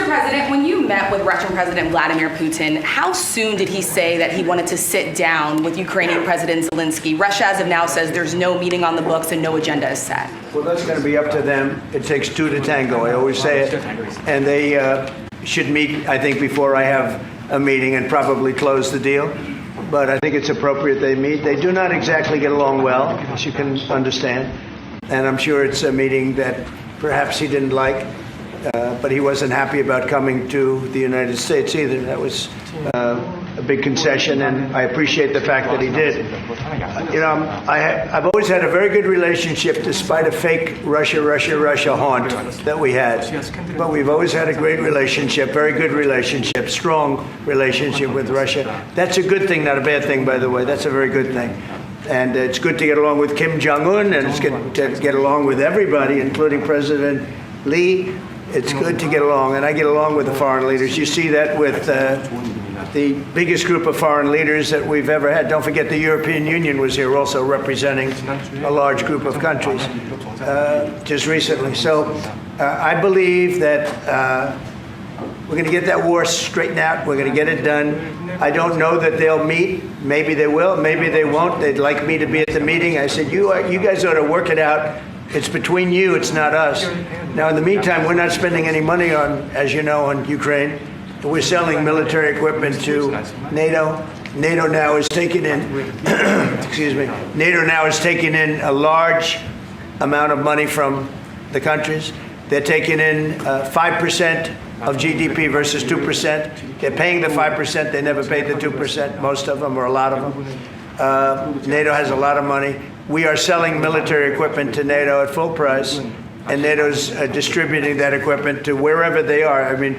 President, when you met with Russian President Vladimir Putin, how soon did he say that he wanted to sit down with Ukrainian President Zelenskyy? Russia, as of now, says there's no meeting on the books and no agenda is set. Well, that's going to be up to them. It takes two to tango. I always say it. And they should meet, I think, before I have a meeting and probably close the deal. But I think it's appropriate they meet. They do not exactly get along well, as you can understand. And I'm sure it's a meeting that perhaps he didn't like. But he wasn't happy about coming to the United States either. That was a big concession, and I appreciate the fact that he did. You know, I've always had a very good relationship, despite a fake Russia haunt that we had. But we've always had a great relationship, very good relationship, strong relationship with Russia. That's a good thing, not a bad thing, by the way. That's a very good thing. And it's good to get along with Kim Jong-un, and it's good to get along with everybody, including President Lee. It's good to get along, and I get along with the foreign leaders. You see that with the biggest group of foreign leaders that we've ever had. Don't forget the European Union was here also representing a large group of countries just recently. So I believe that we're going to get that war straightened out. We're going to get it done. I don't know that they'll meet. Maybe they will. Maybe they won't. They'd like me to be at the meeting. I said, you guys ought to work it out. It's between you. It's not us. Now, in the meantime, we're not spending any money on, as you know, on Ukraine. We're selling military equipment to NATO. NATO now is taking in, excuse me, NATO now is taking in a large amount of money from the countries. They're taking in 5% of GDP versus 2%. They're paying the 5%. They never paid the 2%, most of them, or a lot of them. NATO has a lot of money. We are selling military equipment to NATO at full price, and NATO's distributing that equipment to wherever they are. I mean,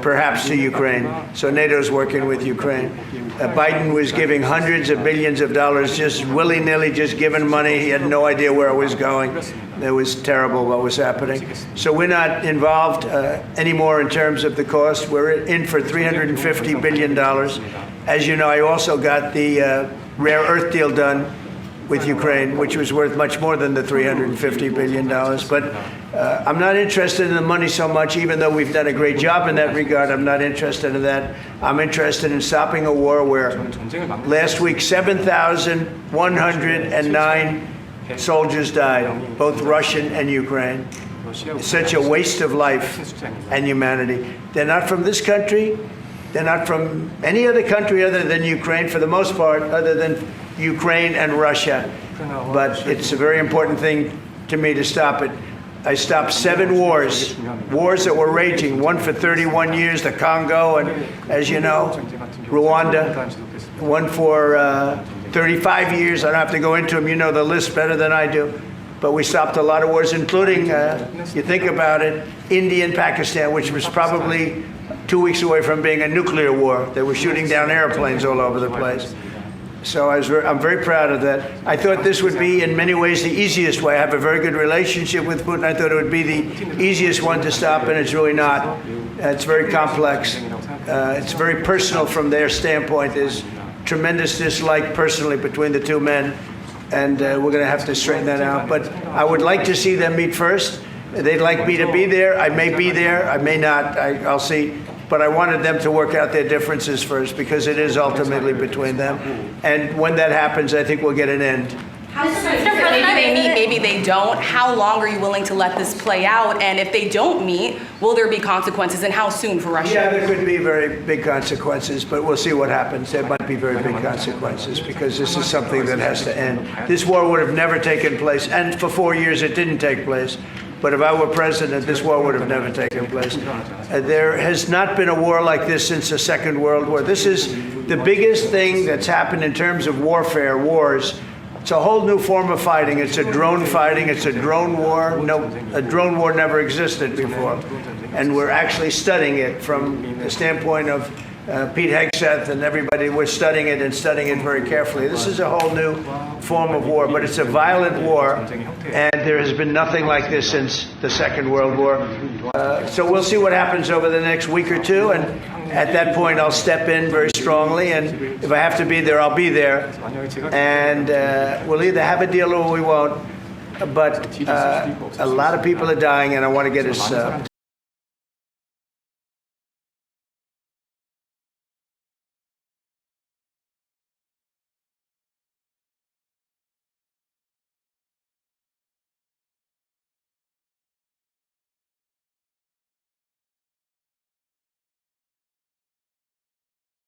perhaps to Ukraine. So NATO's working with Ukraine. Biden was giving hundreds of billions of dollars, just willy-nilly, just giving money. He had no idea where it was going. It was terrible what was happening. So we're not involved anymore in terms of the cost. We're in for $350 billion. As you know, I also got the rare earth deal done with Ukraine, which was worth much more than the $350 billion. But I'm not interested in the money so much, even though we've done a great job in that regard. I'm not interested in that. I'm interested in stopping a war where last week 7,109 soldiers died, both Russian and Ukraine. It's such a waste of life and humanity. They're not from this country. They're not from any other country other than Ukraine, for the most part, other than Ukraine and Russia. But it's a very important thing to me to stop it. I stopped 7 wars that were raging, one for 31 years, the Congo, and as you know, Rwanda, one for 35 years. I don't have to go into them. You know the list better than I do. But we stopped a lot of wars, including, you think about it, India and Pakistan, which was probably 2 weeks away from being a nuclear war. They were shooting down airplanes all over the place. So I'm very proud of that. I thought this would be, in many ways, the easiest way. I have a very good relationship with Putin. I thought it would be the easiest one to stop, and it's really not. It's very complex. It's very personal from their standpoint. There's tremendous dislike personally between the two men, and we're going to have to straighten that out. But I would like to see them meet first. They'd like me to be there. I may be there. I may not. I'll see. But I wanted them to work out their differences first, because it is ultimately between them. And when that happens, I think we'll get an end. Maybe they meet, maybe they don't. How long are you willing to let this play out? And if they don't meet, will there be consequences, and how soon for Russia? Yeah, there could be very big consequences, but we'll see what happens. There might be very big consequences, because this is something that has to end. This war would have never taken place, and for 4 years it didn't take place. But if I were president, this war would have never taken place. There has not been a war like this since the Second World War. This is the biggest thing that's happened in terms of warfare, wars. It's a whole new form of fighting. It's a drone fighting. It's a drone war. No, a drone war never existed before. And we're actually studying it from the standpoint of Pete Hegseth and everybody. We're studying it and studying it very carefully. This is a whole new form of war, but it's a violent war, and there has been nothing like this since the Second World War. So we'll see what happens over the next week or two, and at that point I'll step in very strongly, and if I have to be there, I'll be there. And we'll either have a deal or we won't. But a lot of people are dying, and I want to get us